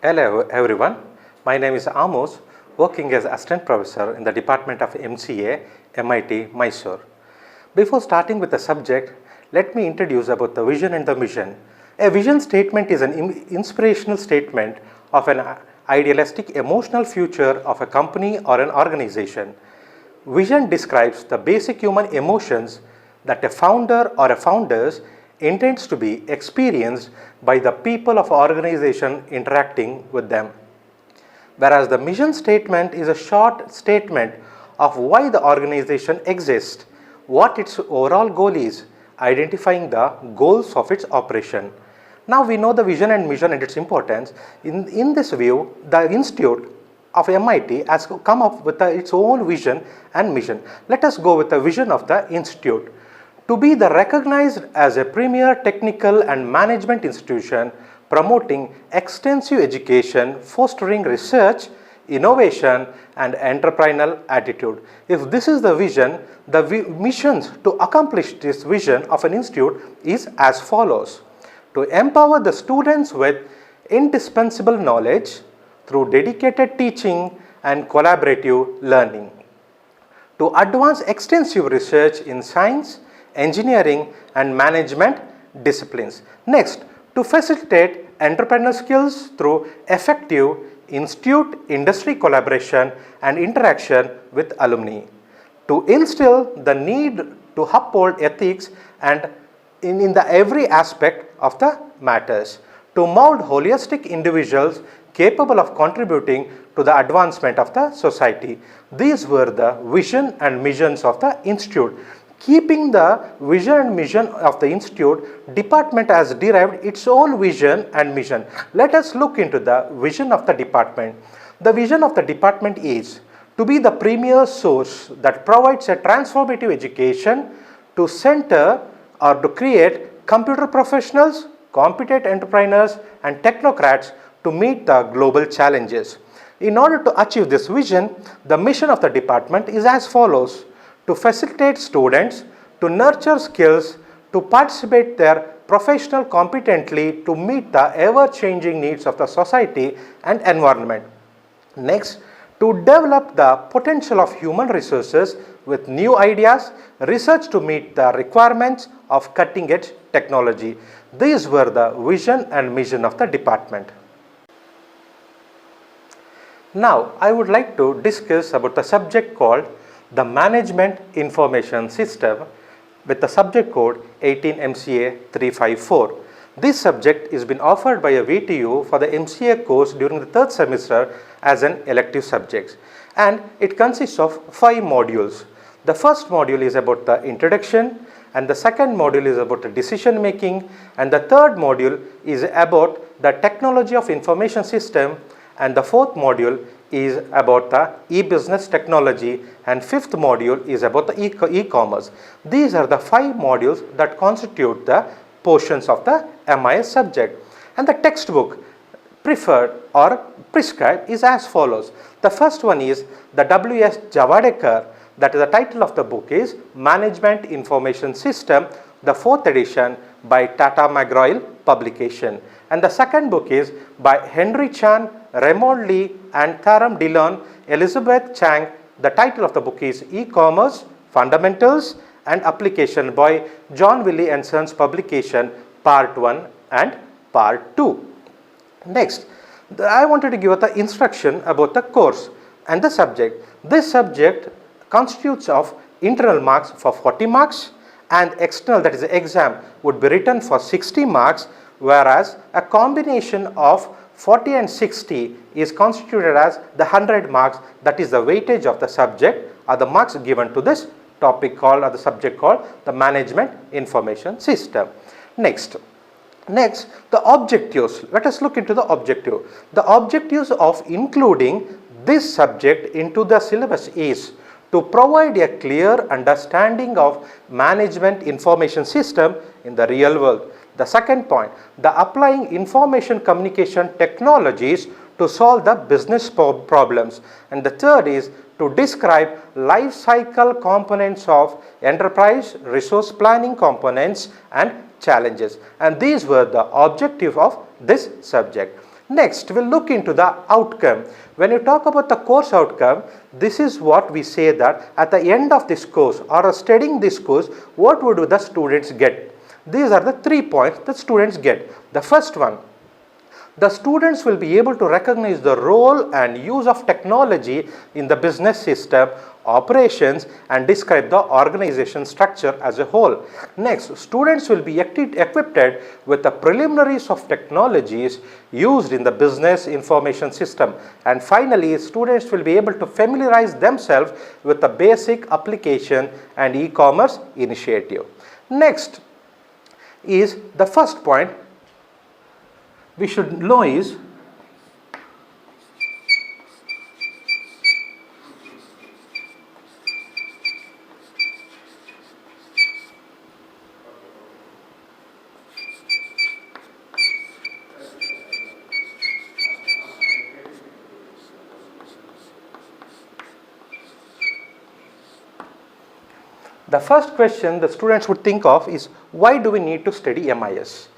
Hello everyone, my name is Amos, working as Assistant Professor in the Department of MCA, MIT, Mysore. Before starting with the subject, let me introduce about the vision and the mission. A vision statement is an inspirational statement of an idealistic emotional future of a company or an organization. Vision describes the basic human emotions that a founder or a founders intends to be experienced by the people of organization interacting with them. Whereas the mission statement is a short statement of why the organization exists, what its overall goal is, identifying the goals of its operation. Now we know the vision and mission and its importance. In this view, the Institute of MIT has come up with its own vision and mission. Let us go with the vision of the Institute. To be the recognized as a premier technical and management institution promoting extensive education, fostering research, innovation and entrepreneurial attitude. If this is the vision, the missions to accomplish this vision of an institute is as follows. To empower the students with indispensable knowledge through dedicated teaching and collaborative learning. To advance extensive research in science, engineering and management disciplines. Next, to facilitate entrepreneurial skills through effective institute industry collaboration and interaction with alumni. To instill the need to uphold ethics and in the every aspect of the matters. To mold holistic individuals capable of contributing to the advancement of the society. These were the vision and missions of the institute. Keeping the vision and mission of the institute, department has derived its own vision and mission. Let us look into the vision of the department. The vision of the department is to be the premier source that provides a transformative education to center or to create computer professionals, competent entrepreneurs and technocrats to meet the global challenges. In order to achieve this vision, the mission of the department is as follows. To facilitate students, to nurture skills, to participate their professional competently to meet the ever-changing needs of the society and environment. Next, to develop the potential of human resources with new ideas, research to meet the requirements of cutting-edge technology. These were the vision and mission of the department. Now, I would like to discuss about the subject called the Management Information System with the subject code 18MCA354. This subject is been offered by a VTU for the MCA course during the third semester as an elective subject, and it consists of 5 modules. The first module is about the introduction, and the second module is about the decision making, and the third module is about the technology of information system, and the fourth module is about the e-business technology, and fifth module is about the e-commerce. These are the 5 modules that constitute the portions of the MIS subject. And the textbook preferred or prescribed is as follows. The first one is the W.S. Javadekar, that is the title of the book is Management Information System, the 4th edition by Tata McGraw-Hill Publication. And the second book is by Henry Chan, Raymond Lee and Tharam Dillon, Elizabeth Chang. The title of the book is E-Commerce, Fundamentals and Application by John Wiley and Sons Publication, Part 1 and Part 2. Next, I wanted to give the instruction about the course and the subject. This subject constitutes of internal marks for 40 marks and external, that is the exam, would be written for 60 marks, whereas a combination of 40 and 60 is constituted as the 100 marks, that is the weightage of the subject or the marks given to this topic called or the subject called the Management Information System. Next, the objectives. Let us look into the objective. The objectives of including this subject into the syllabus is to provide a clear understanding of management information system in the real world. The second point, the applying information communication technologies to solve the business problems. And the third is to describe life cycle components of enterprise resource planning components and challenges. And these were the objective of this subject. Next, we'll look into the outcome. When you talk about the course outcome, this is what we say that at the end of this course or studying this course, what would the students get? These are the 3 points that students get. The first one, the students will be able to recognize the role and use of technology in the business system, operations, and describe the organization structure as a whole. Next, students will be equipped with the preliminaries of technologies used in the business information system. And finally, students will be able to familiarize themselves with the basic application and e-commerce initiative. Next is the first point we should know is the first question the students would think of is, why do we need to study MIS?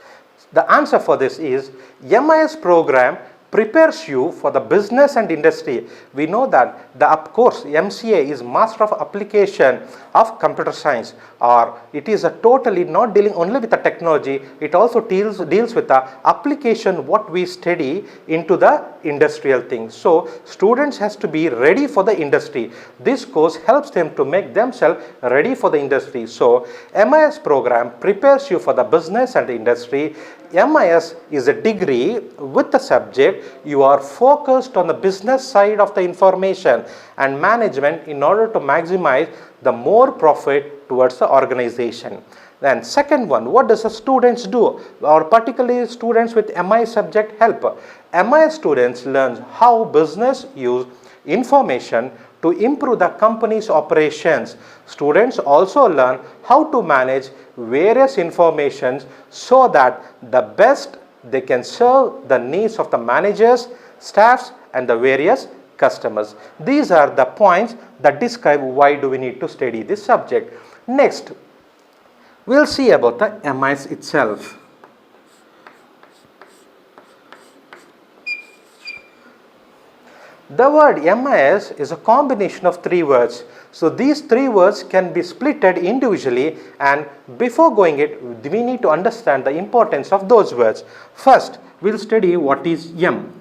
The answer for this is, MIS program prepares you for the business and industry. We know that of course MCA is Master of Application of Computer Science, or it is a totally not dealing only with the technology, it also deals with the application what we study into the industrial things. So students has to be ready for the industry. This course helps them to make themselves ready for the industry. So MIS program prepares you for the business and the industry. MIS is a degree with the subject you are focused on the business side of the information and management in order to maximize the more profit towards the organization. Then second one, what does the students do, or particularly students with MIS subject help? MIS students learn how business use information to improve the company's operations. Students also learn how to manage various informations so that the best they can serve the needs of the managers, staffs, and the various customers. These are the points that describe why do we need to study this subject. Next, we'll see about the MIS itself. The word MIS is a combination of 3 words. So these 3 words can be splitted individually, and before going it, we need to understand the importance of those words. First, we'll study what is M.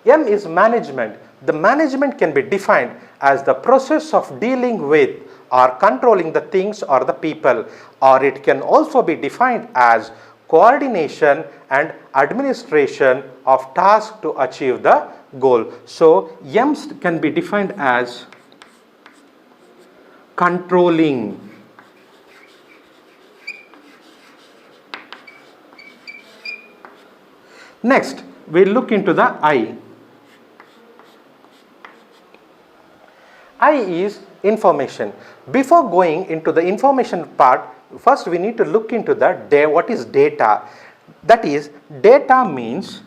M is management. The management can be defined as the process of dealing with or controlling the things or the people, or it can also be defined as coordination and administration of tasks to achieve the goal. So M can be defined as controlling, next we look into the I. I is information. Before going into the information part, first we need to look into the what is data. That is, data means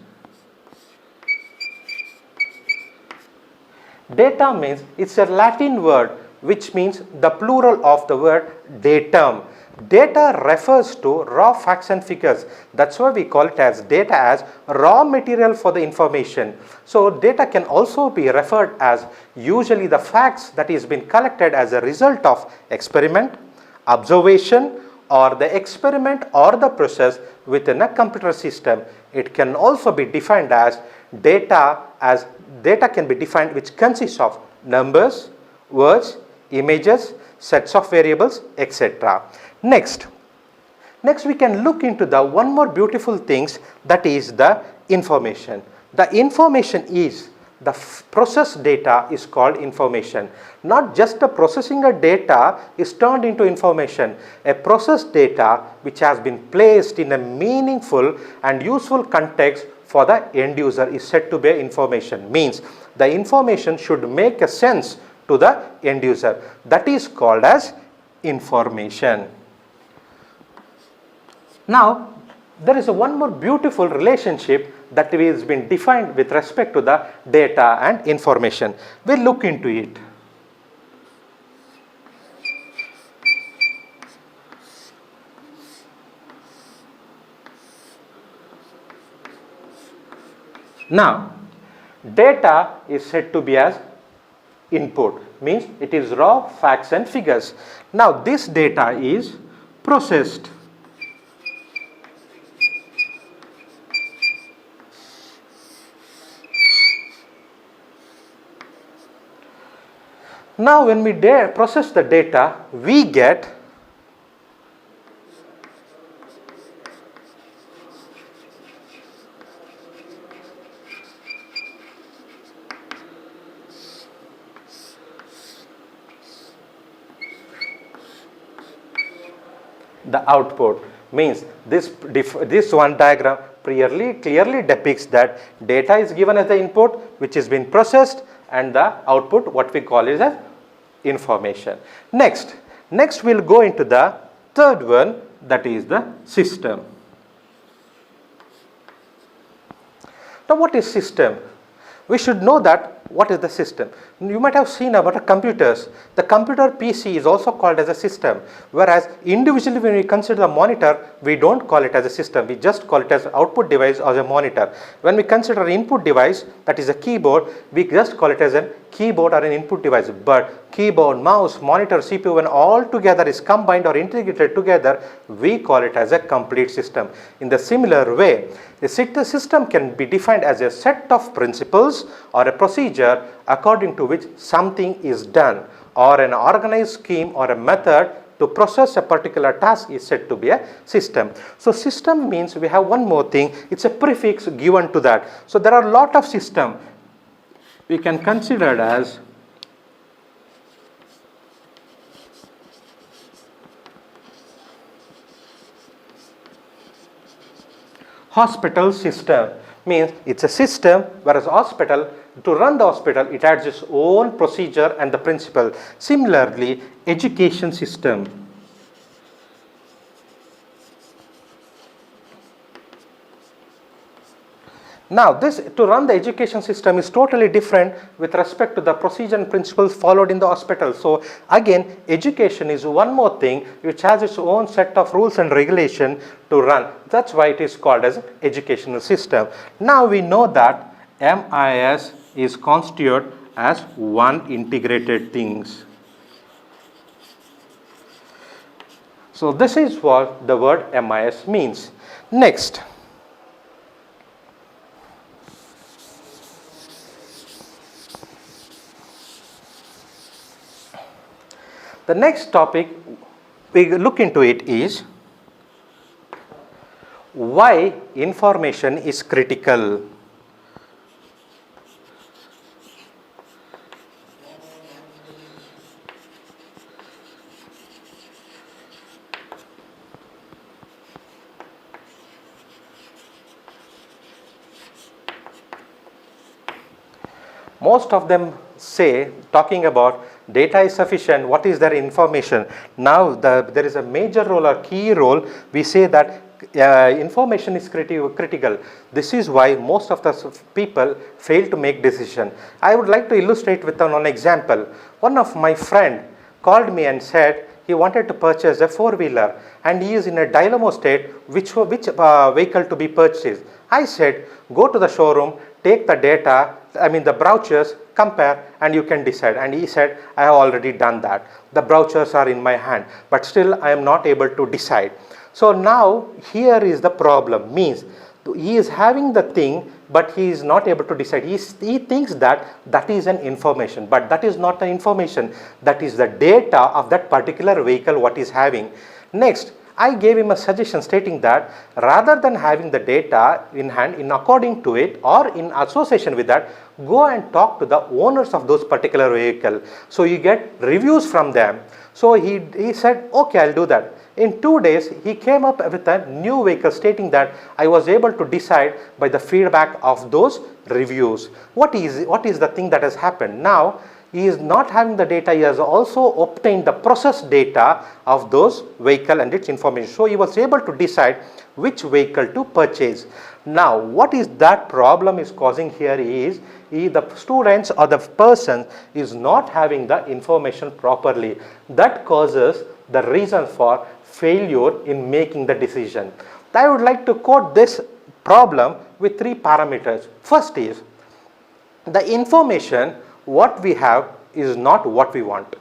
it's a Latin word which means the plural of the word datum. Data refers to raw facts and figures. That's why we call it as data, as raw material for the information. So data can also be referred as usually the facts that is been collected as a result of experiment, observation, or the experiment or the process within a computer system. It can also be defined as data can be defined which consists of numbers, words, images, sets of variables, etc. Next we can look into the one more beautiful things, that is the information. The information is the process data is called information. Not just the processing of data is turned into information. A process data which has been placed in a meaningful and useful context for the end user is said to be information. Means the information should make a sense to the end user. That is called as information. Now, there is one more beautiful relationship that has been defined with respect to the data and information. We'll look into it. Now, data is said to be as input, means it is raw facts and figures. Now, this data is processed. Now, when we process the data, we get the output. Means this one diagram clearly depicts that data is given as the input which is being processed, and the output what we call is as information. Next we'll go into the third one, that is the system. Now, what is system? We should know that what is the system. You might have seen about computers. The computer PC is also called as a system, whereas individually when we consider the monitor, we don't call it as a system, we just call it as an output device or a monitor. When we consider an input device, that is a keyboard, we just call it as a keyboard or an input device. But keyboard, mouse, monitor, CPU, when all together is combined or integrated together, we call it as a complete system. In the similar way, a system can be defined as a set of principles or a procedure according to which something is done, or an organized scheme or a method to process a particular task is said to be a system. So, system means we have one more thing, it's a prefix given to that. So, there are a lot of system we can consider it as hospital system. Means it's a system, whereas hospital, to run the hospital, it adds its own procedure and the principle. Similarly, education system. Now, to run the education system is totally different with respect to the procedure and principles followed in the hospital. So, again, education is one more thing which has its own set of rules and regulation to run. That's why it is called as educational system. Now, we know that MIS is constituted as one integrated things. So, this is what the word MIS means. Next. The next topic we look into it is why information is critical. Most of them say, talking about data is sufficient, what is their information? Now, there is a major role or key role. We say that information is critical. This is why most of the people fail to make decision. I would like to illustrate with one example. One of my friend called me and said he wanted to purchase a four-wheeler and he is in a dilemma state which vehicle to be purchased. I said, go to the showroom, take the data, the brochures, compare, and you can decide. And he said, I have already done that. The brochures are in my hand, but still I am not able to decide. So now here is the problem, means he is having the thing, but he is not able to decide. He thinks that is an information, but that is not the information. That is the data of that particular vehicle what is having. Next, I gave him a suggestion stating that rather than having the data in hand in according to it or in association with that, go and talk to the owners of those particular vehicle. So you get reviews from them. So he said, okay, I'll do that. In 2 days, he came up with a new vehicle stating that I was able to decide by the feedback of those reviews. What is the thing that has happened? Now, he is not having the data, he has also obtained the process data of those vehicle and its information. So, he was able to decide which vehicle to purchase. Now, what is that problem is causing here is the students or the person is not having the information properly. That causes the reason for failure in making the decision. I would like to quote this problem with three parameters. First is the information what we have is not what we want.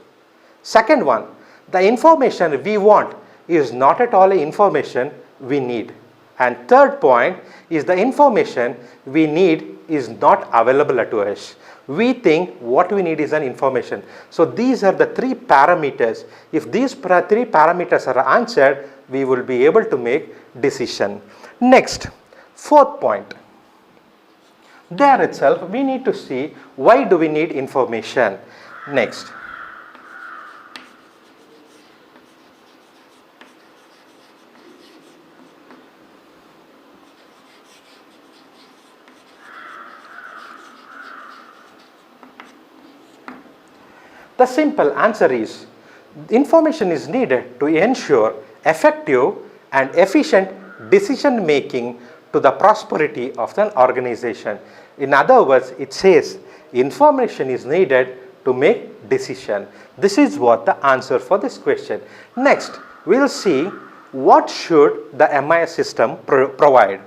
Second one, the information we want is not at all information we need. And third point is the information we need is not available to us. We think what we need is an information. So these are the three parameters. If these three parameters are answered, we will be able to make decision. Next, fourth point. There itself we need to see why do we need information. Next. The simple answer is information is needed to ensure effective and efficient decision making to the prosperity of an organization. In other words, it says information is needed to make decision. This is what the answer for this question. Next, we will see what should the MIS system provide.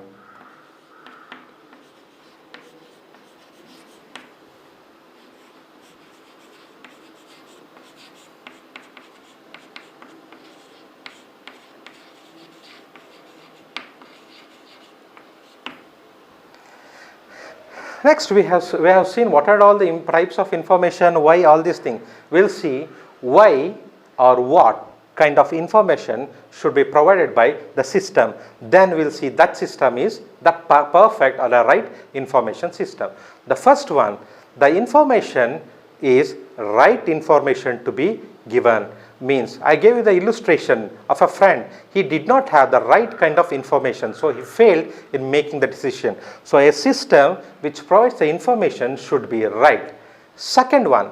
Next, we have seen what are all the types of information, why all these things. We will see why or what kind of information should be provided by the system. Then we will see that system is the perfect or the right information system. The first one, the information is right information to be given. Means I gave you the illustration of a friend. He did not have the right kind of information, so he failed in making the decision. So a system which provides the information should be right. Second one,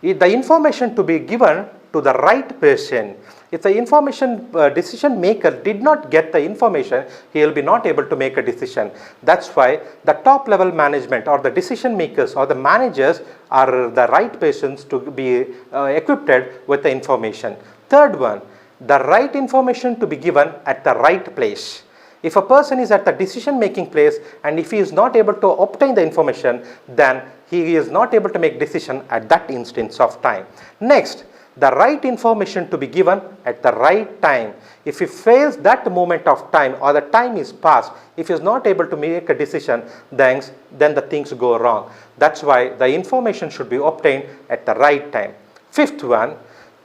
the information to be given to the right person. If the information decision maker did not get the information, he will be not able to make a decision. That's why the top level management or the decision makers or the managers are the right persons to be equipped with the information. Third one, the right information to be given at the right place. If a person is at the decision making place and if he is not able to obtain the information, then he is not able to make decision at that instance of time. Next, the right information to be given at the right time. If he fails that moment of time or the time is passed, if he is not able to make a decision, then the things go wrong. That's why the information should be obtained at the right time. Fifth one,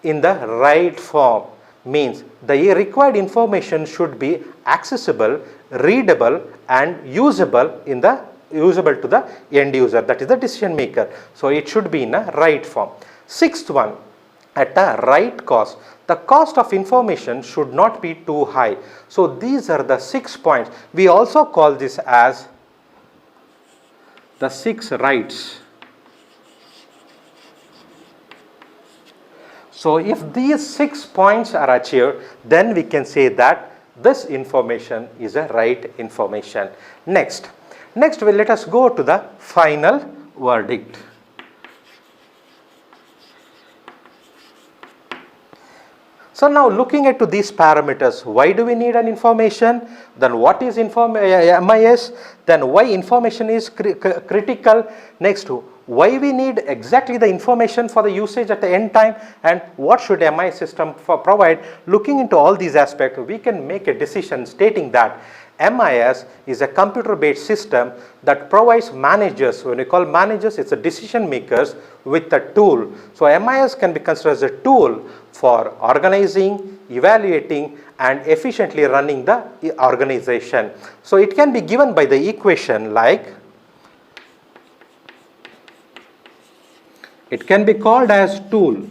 in the right form. Means the required information should be accessible, readable and usable to the end user, that is the decision maker. So it should be in a right form. Sixth one, at the right cost. The cost of information should not be too high. So these are the 6 points. We also call this as the 6 rights. So if these 6 points are achieved, then we can say that this information is a right information. Next, let us go to the final verdict. So now looking into these parameters, why do we need an information? Then what is MIS? Then why information is critical? Next, why we need exactly the information for the usage at the end time, and what should MIS system provide? Looking into all these aspects, we can make a decision stating that MIS is a computer-based system that provides managers. When we call managers, it's a decision makers with a tool. So MIS can be considered as a tool for organizing, evaluating and efficiently running the organization. So it can be given by the equation like, it can be called as tool.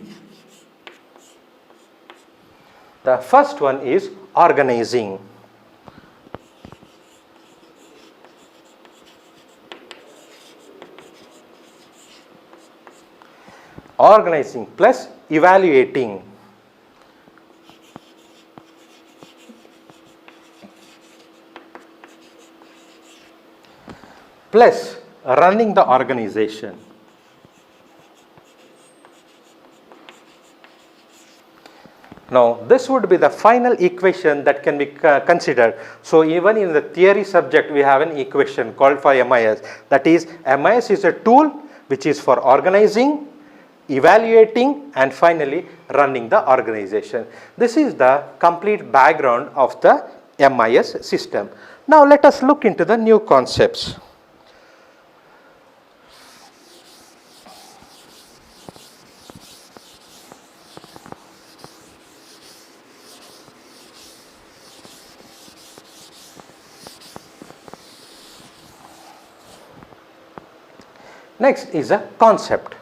The first one is organizing. Organizing plus evaluating. Plus running the organization. Now, this would be the final equation that can be considered. So, even in the theory subject, we have an equation called for MIS. That is, MIS is a tool which is for organizing, evaluating, and finally running the organization. This is the complete background of the MIS system. Now, let us look into the new concepts. Next is a concept.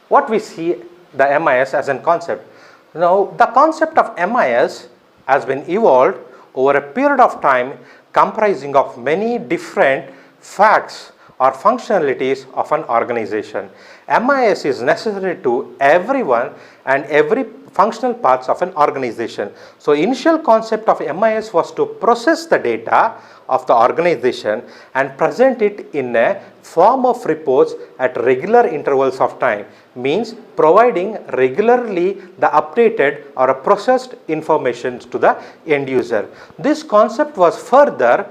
What we see the MIS as a concept. Now, the concept of MIS has been evolved over a period of time comprising of many different facts or functionalities of an organization. MIS is necessary to everyone and every functional parts of an organization. So, initial concept of MIS was to process the data of the organization and present it in a form of reports at regular intervals of time, means providing regularly the updated or processed information to the end user. This concept was further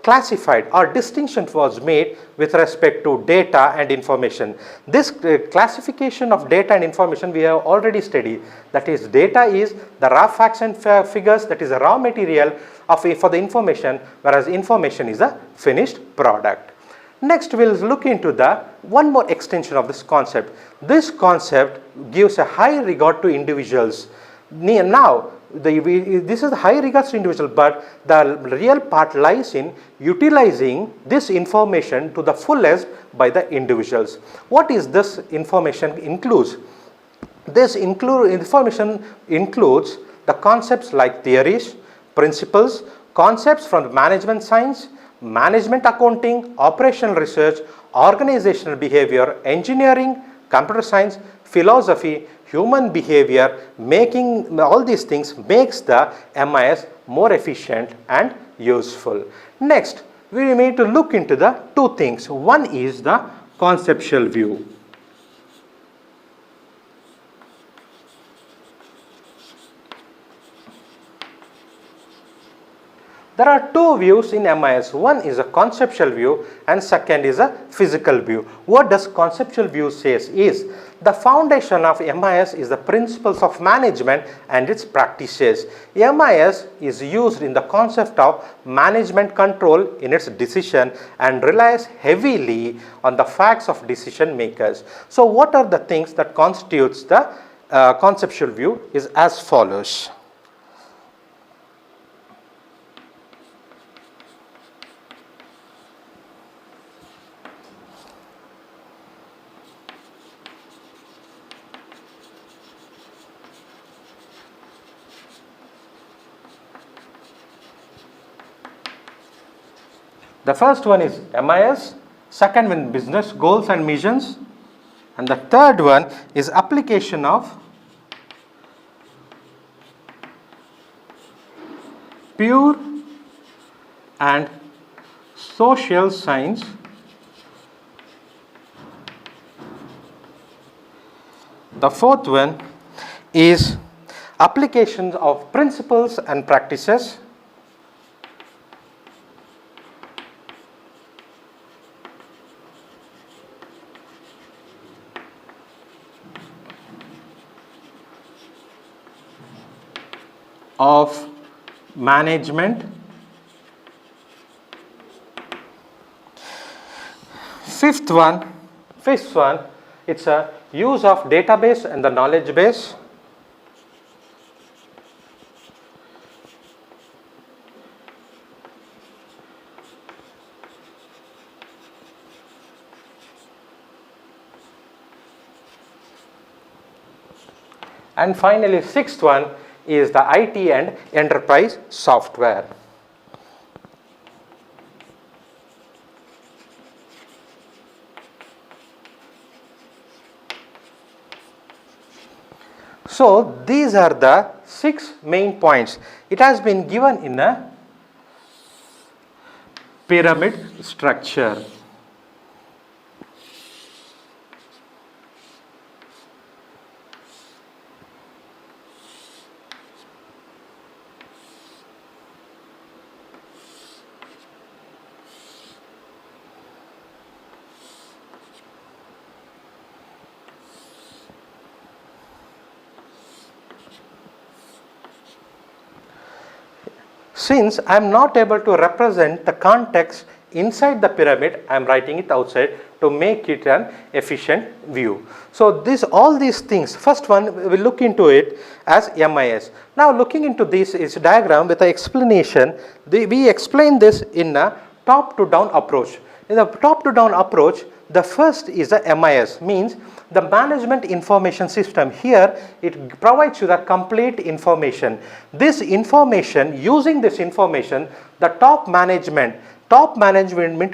classified or distinction was made with respect to data and information. This classification of data and information we have already studied. That is, data is the raw facts and figures, that is the raw material for the information, whereas information is a finished product. Next, we will look into the one more extension of this concept. This concept gives a high regard to individuals. Now, this is high regards to individual, but the real part lies in utilizing this information to the fullest by the individuals. What is this information includes? This information includes the concepts like theories, principles, concepts from management science, management accounting, operational research, organizational behavior, engineering, computer science, philosophy, human behavior. Making all these things makes the MIS more efficient and useful. Next, we need to look into the two things. One is the conceptual view. There are two views in MIS. One is a conceptual view and second is a physical view. What does conceptual view says is the foundation of MIS is the principles of management and its practices. MIS is used in the concept of management control in its decision and relies heavily on the facts of decision makers. So, what are the things that constitutes the conceptual view is as follows. The first one is MIS, second one business goals and missions, and the third one is application of pure and social science The fourth one is applications of principles and practices. Of management. Fifth one, it's a use of database and the knowledge base. And finally, sixth one is the IT and enterprise software. So, these are the 6 main points. It has been given in a pyramid structure. Since I am not able to represent the context inside the pyramid, I am writing it outside to make it an efficient view. So all these things, first one we will look into it as MIS. Now looking into this is diagram with the explanation, we explain this in a top to down approach. In the top to down approach, the first is the MIS, means the management information system. Here it provides you the complete information. This information, using this information, the top management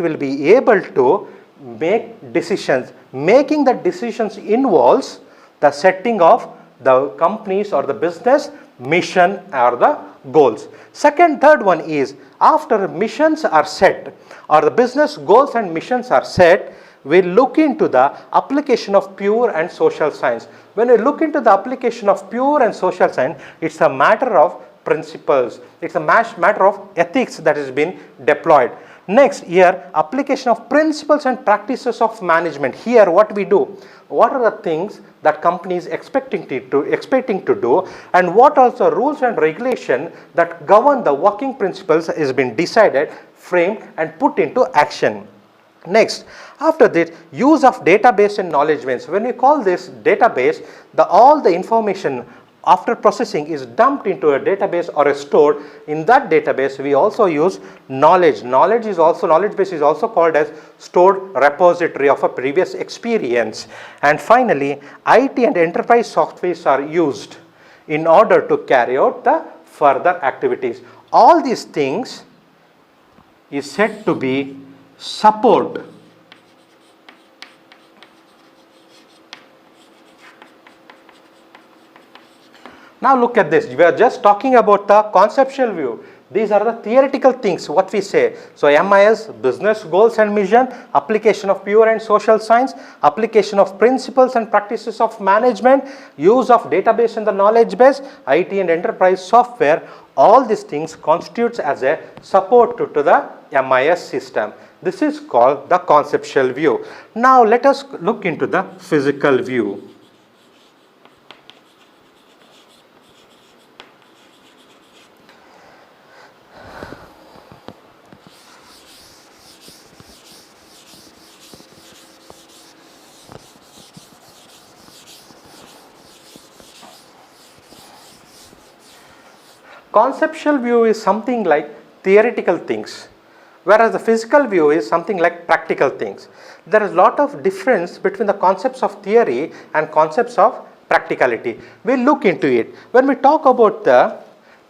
will be able to make decisions. Making the decisions involves the setting of the company's or the business mission or the goals. Third one is, after missions are set or the business goals and missions are set, we look into the application of pure and social science. When we look into the application of pure and social science, it's a matter of principles. It's a matter of ethics that has been deployed. Next, here application of principles and practices of management. Here what we do, what are the things that company is expecting to do, and what also rules and regulation that govern the working principles has been decided, framed and put into action. Next, after that, use of database and knowledge base. When we call this database, all the information after processing is dumped into a database or is stored. In that database, we also use knowledge. Knowledge base is also called as stored repository of a previous experience. And finally, IT and enterprise softwares are used in order to carry out the further activities. All these things is said to be support. Now look at this. We are just talking about the conceptual view. These are the theoretical things what we say. So MIS, business goals and mission, application of pure and social science, application of principles and practices of management, use of database and the knowledge base, IT and enterprise software. All these things constitutes as a support to the MIS system. This is called the conceptual view. Now let us look into the physical view. Conceptual view is something like theoretical things, whereas the physical view is something like practical things. There is a lot of difference between the concepts of theory and concepts of practicality. We'll look into it. When we talk about the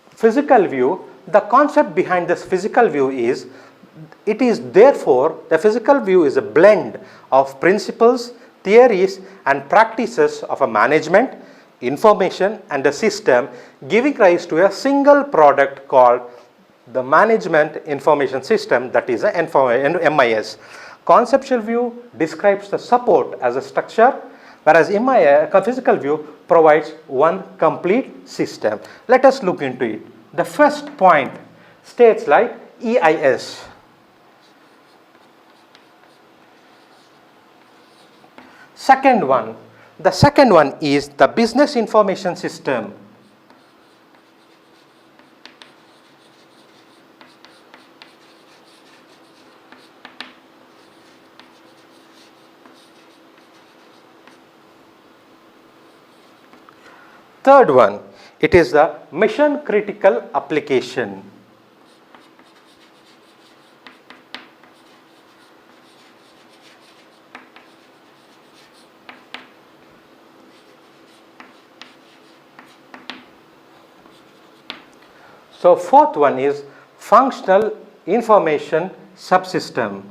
physical view, the concept behind this physical view is, the physical view is a blend of principles, theories and practices of a management, information and a system, giving rise to a single product called the management information system, that is a MIS. Conceptual view describes the support as a structure, whereas physical view provides one complete system. Let us look into it. The first point states like EIS. The second one is the business information system. Third one, it is the mission critical application. So fourth one is functional information subsystem.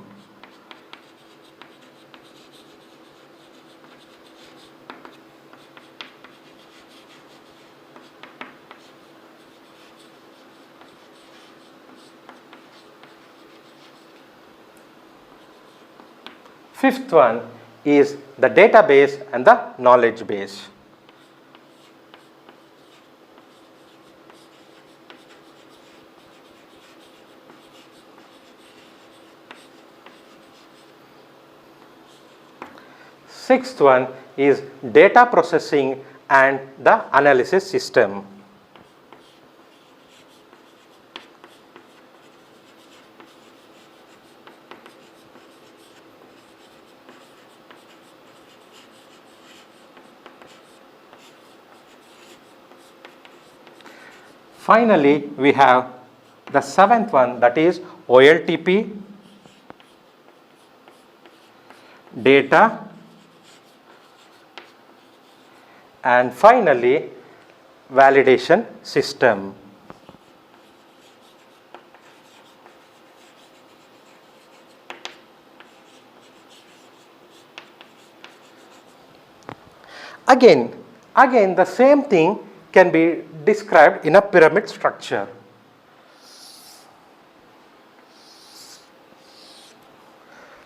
Fifth one is the database and the knowledge base. Sixth one is data processing and the analysis system. Finally, we have the seventh one, that is OLTP, data, and finally validation system. Again the same thing can be described in a pyramid structure.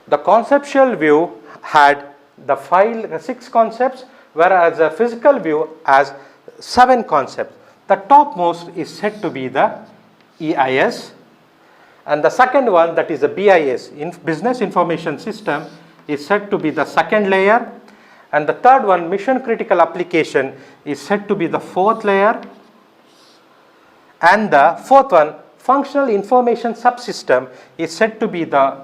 The conceptual view had the 6 concepts, whereas the physical view has 7 concepts. The topmost is said to be the EIS, and the second one, that is the BIS, Business Information System, is said to be the second layer, and the third one, Mission Critical Application, is said to be the fourth layer, and the fourth one, Functional Information Subsystem, is said to be the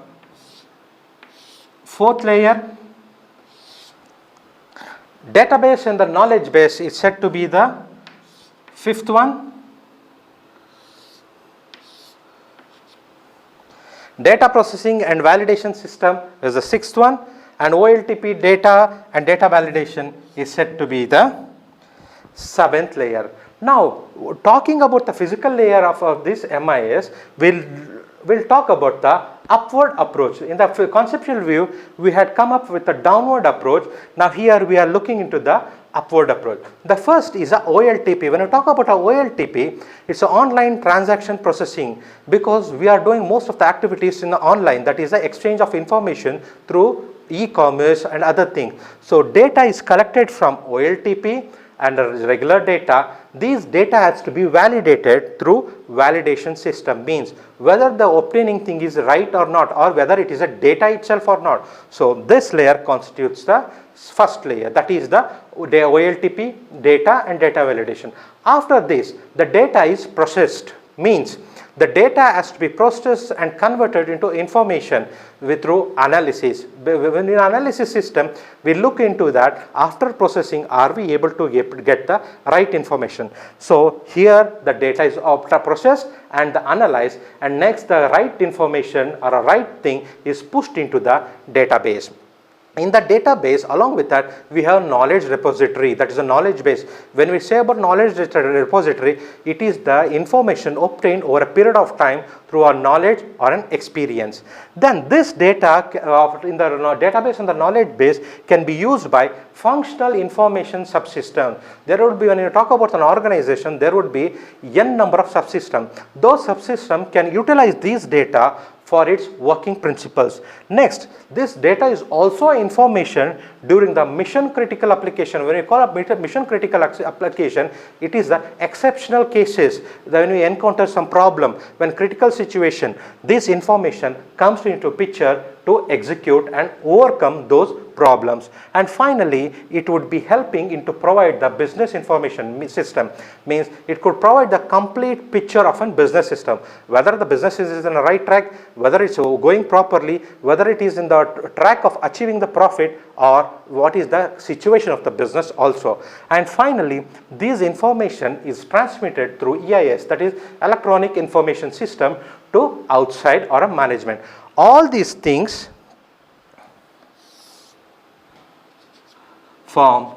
fourth layer. Database and the knowledge base is said to be the fifth one. Data processing and validation system is the sixth one, and OLTP data and data validation is said to be the seventh layer. Now, talking about the physical layer of this MIS, we'll talk about the upward approach. In the conceptual view, we had come up with a downward approach. Now here we are looking into the upward approach. The first is a OLTP. When we talk about a OLTP, it's an online transaction processing, because we are doing most of the activities in the online, that is the exchange of information through e-commerce and other things. So data is collected from OLTP and regular data. These data has to be validated through validation system, means whether the obtaining thing is right or not, or whether it is a data itself or not. So this layer constitutes the first layer, that is the OLTP, data and data validation. After this, the data is processed, means the data has to be processed and converted into information through analysis. When in analysis system, we look into that after processing, are we able to get the right information. So here the data is processed and analyzed, and next the right information or a right thing is pushed into the database. In the database, along with that, we have knowledge repository, that is a knowledge base. When we say about knowledge repository, it is the information obtained over a period of time through our knowledge or an experience. Then this data in the database and the knowledge base can be used by functional information subsystem. There would be, when you talk about an organization, there would be n number of subsystems. Those subsystems can utilize these data for its working principles. Next, this data is also information during the mission critical application. When we call a mission critical application, it is the exceptional cases when we encounter some problem, when critical situation, this information comes into picture to execute and overcome those problems. And finally, it would be helping into provide the business information system, means it could provide the complete picture of a business system, whether the business is in the right track, whether it's going properly, whether it is in the track of achieving the profit, or what is the situation of the business also. And finally, this information is transmitted through EIS, that is electronic information system, to outside or a management. All these things form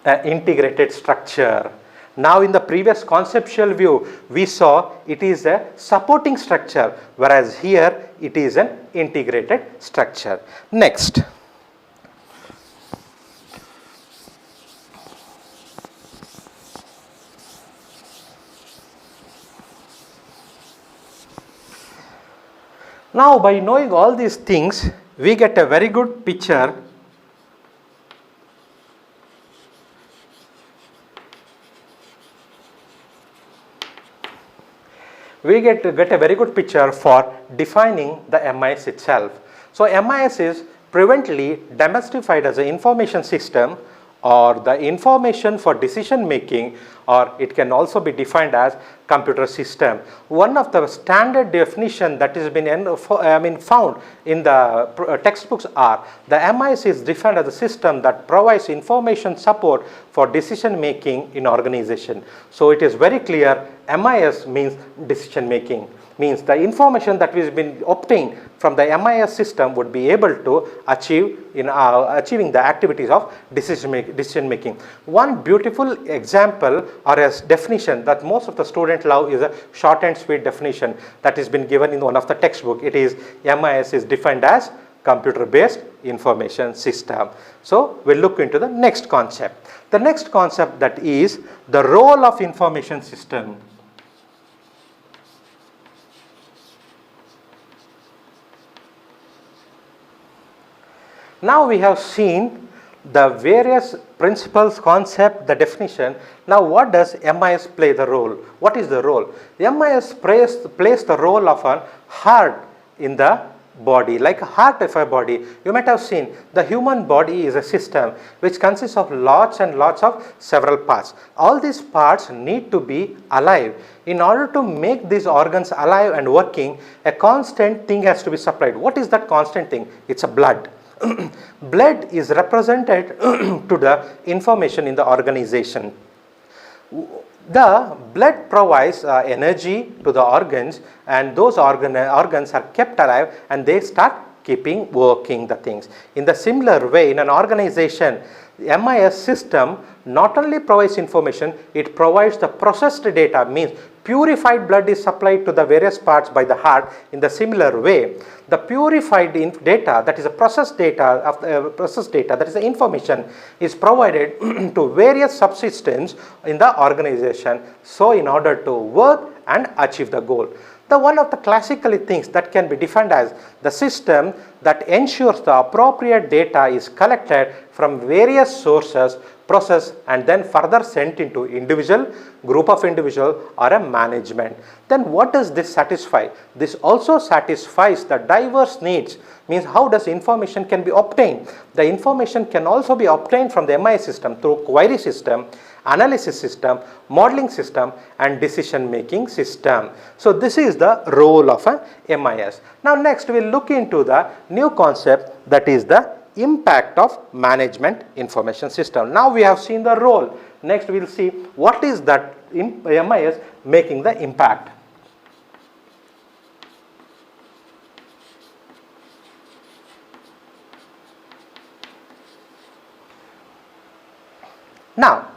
an integrated structure. Now in the previous conceptual view, we saw it is a supporting structure, whereas here it is an integrated structure. Next, Now by knowing all these things, we get a very good picture a very good picture for defining the MIS itself. So MIS is prevalently demystified as an information system or the information for decision making, or it can also be defined as computer system. One of the standard definition that has been found in the textbooks are the MIS is defined as a system that provides information support for decision making in organization. So it is very clear MIS means decision making, means the information that has been obtained from the MIS system would be able to achieve in achieving the activities of decision making. One beautiful example or a definition that most of the students love is a short and sweet definition that has been given in one of the textbook. It is MIS is defined as computer based information system. So we'll look into the next concept. The next concept, that is the role of information system. Now we have seen the various principles, concept, the definition. Now what does MIS play the role? What is the role? MIS plays the role of a heart in the body, like a heart of a body. You might have seen the human body is a system which consists of lots and lots of several parts. All these parts need to be alive. In order to make these organs alive and working, a constant thing has to be supplied. What is that constant thing? It's a blood. Blood is represented to the information in the organization. The blood provides energy to the organs, and those organs are kept alive and they start keeping working the things. In the similar way, in an organization, the MIS system not only provides information, it provides the processed data, means purified blood is supplied to the various parts by the heart. In the similar way, the purified data, that is a processed data, that is the information, is provided to various subsystems in the organization, so in order to work and achieve the goal. The one of the classical things that can be defined as the system that ensures the appropriate data is collected from various sources, processed, and then further sent into individual, group of individual, or a management. Then what does this satisfy? This also satisfies the diverse needs, means how does information can be obtained? The information can also be obtained from the MIS system through query system, analysis system, modeling system, and decision making system. So this is the role of an MIS. Now next we will look into the new concept, that is the impact of management information system. Now we have seen the role. Next we will see what is that MIS making the impact. Now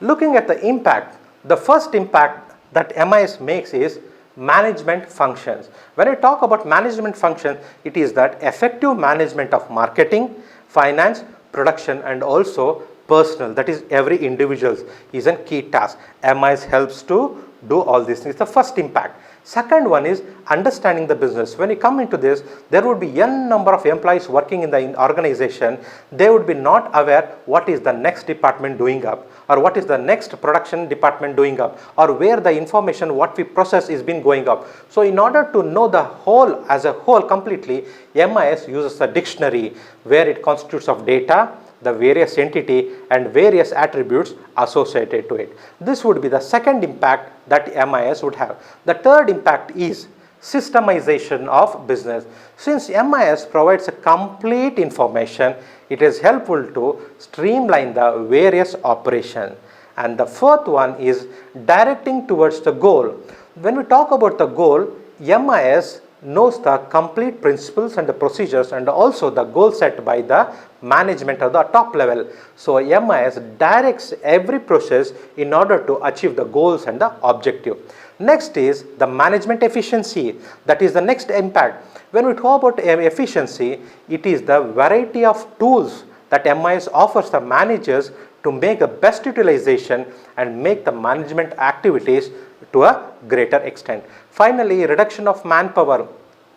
looking at the impact, the first impact that MIS makes is management functions. When I talk about management functions, it is that effective management of marketing, finance, production, and also personal, that is every individual is a key task. MIS helps to do all these things. The first impact. Second one is understanding the business. When you come into this, there would be n number of employees working in the organization. They would be not aware what is the next department doing up, or what is the next production department doing up, or where the information what we process is been going up. So in order to know the whole as a whole completely, MIS uses a dictionary where it constitutes of data, the various entity, and various attributes associated to it. This would be the second impact that MIS would have. The third impact is systemization of business. Since MIS provides a complete information, it is helpful to streamline the various operations. And the fourth one is directing towards the goal. When we talk about the goal, MIS knows the complete principles and the procedures and also the goal set by the management at the top level. So MIS directs every process in order to achieve the goals and the objective. Next is the management efficiency. That is the next impact. When we talk about efficiency, it is the variety of tools that MIS offers the managers to make the best utilization and make the management activities to a greater extent. Finally, reduction of manpower.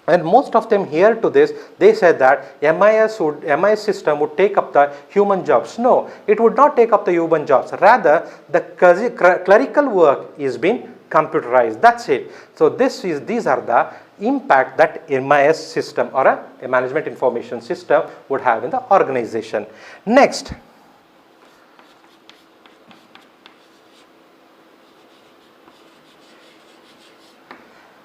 And most of them here to this, they said that MIS system would take up the human jobs. No, it would not take up the human jobs. Rather, the clerical work is being computerized. That's it. So these are the impact that MIS system or a management information system would have in the organization. Next,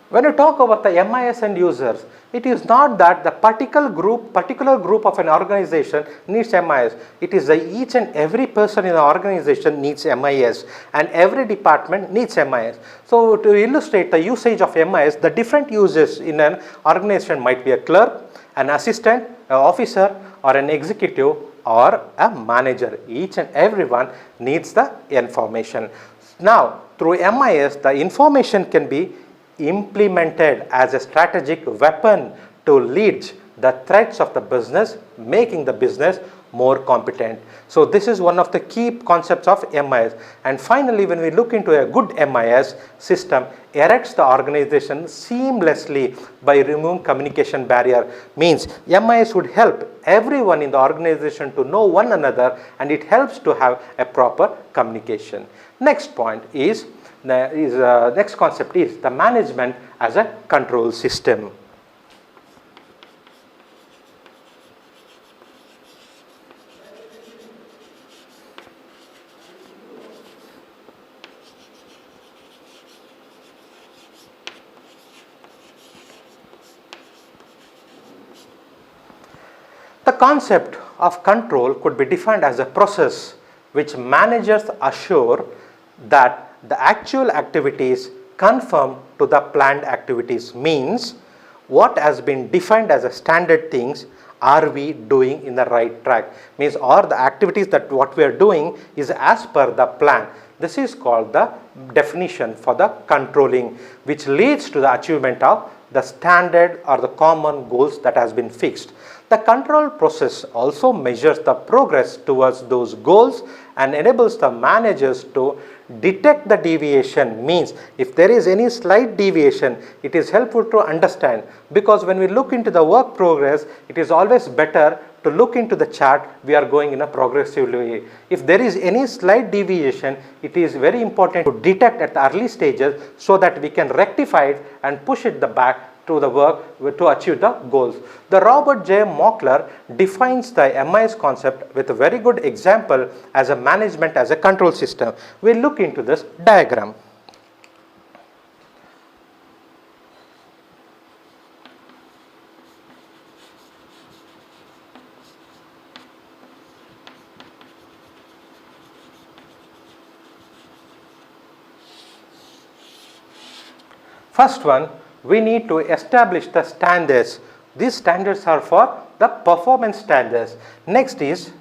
when you talk about the MIS end users, it is not that the particular group of an organization needs MIS. It is each and every person in the organization needs MIS, and every department needs MIS. So to illustrate the usage of MIS, the different uses in an organization might be a clerk, an assistant, an officer, or an executive, or a manager. Each and everyone needs the information. Now, through MIS, the information can be implemented as a strategic weapon to lead the threats of the business, making the business more competent. So this is one of the key concepts of MIS. And finally, when we look into a good MIS system, erects the organization seamlessly by removing communication barrier. Means MIS would help everyone in the organization to know one another, and it helps to have a proper communication. Next point is next concept is the management as a control system. The concept of control could be defined as a process which managers assure that the actual activities conform to the planned activities. Means what has been defined as a standard things, are we doing in the right track? Means are the activities that what we are doing is as per the plan. This is called the definition for the controlling, which leads to the achievement of the standard or the common goals that has been fixed. The control process also measures the progress towards those goals and enables the managers to detect the deviation. Means if there is any slight deviation, it is helpful to understand, because when we look into the work progress, it is always better to look into the chart. We are going in a progressive way. If there is any slight deviation, it is very important to detect at the early stages so that we can rectify it and push it back to the work to achieve the goals. The Robert J. Mockler defines the MIS concept with a very good example as a management as a control system. We'll look into this diagram. First one, we need to establish the standards. These standards are for the performance standards. Next is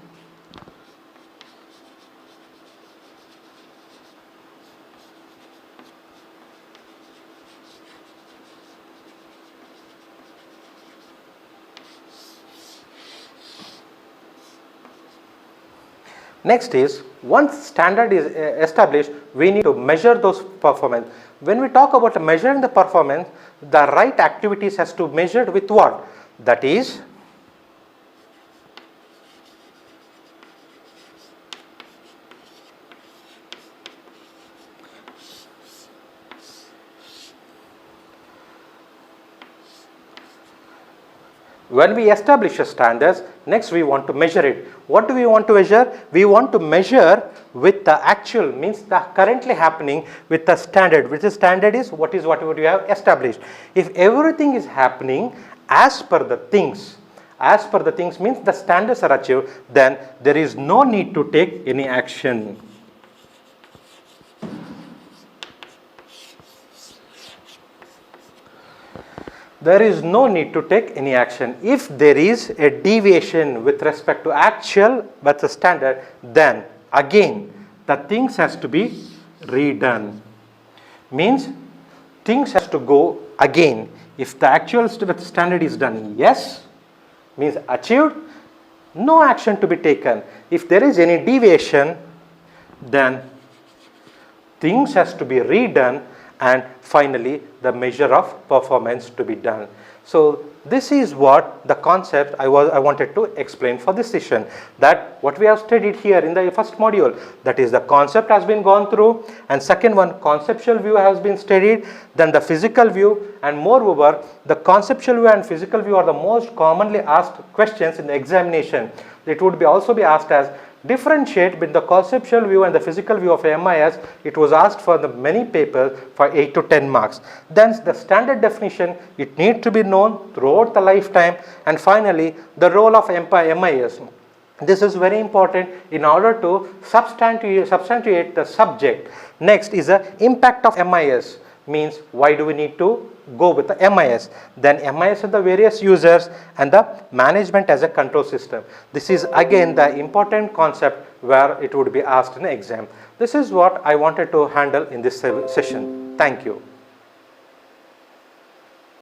once standard is established, we need to measure those performance. When we talk about measuring the performance, the right activities has to be measured with what? That is when we establish a standards, next we want to measure it. What do we want to measure? We want to measure with the actual, means the currently happening with the standard, which is standard is what we have established. If everything is happening as per the things means the standards are achieved, then there is no need to take any action. There is no need to take any action. If there is a deviation with respect to actual but the standard, then again the things has to be redone. Means things has to go again. If the actual standard is done, yes, means achieved, no action to be taken. If there is any deviation, then things has to be redone and finally the measure of performance to be done. So this is what the concept I wanted to explain for this session, that what we have studied here in the first module, that is the concept has been gone through, and second one, conceptual view has been studied, then the physical view, and moreover the conceptual view and physical view are the most commonly asked questions in the examination. It would be also be asked as differentiate between the conceptual view and the physical view of MIS. It was asked for the many papers for 8 to 10 marks. Then the standard definition, it needs to be known throughout the lifetime, and finally the role of MIS. This is very important in order to substantiate the subject. Next is the impact of MIS, means why do we need to go with the MIS, then MIS and the various users, and the management as a control system. This is again the important concept where it would be asked in the exam. This is what I wanted to handle in this session. Thank you.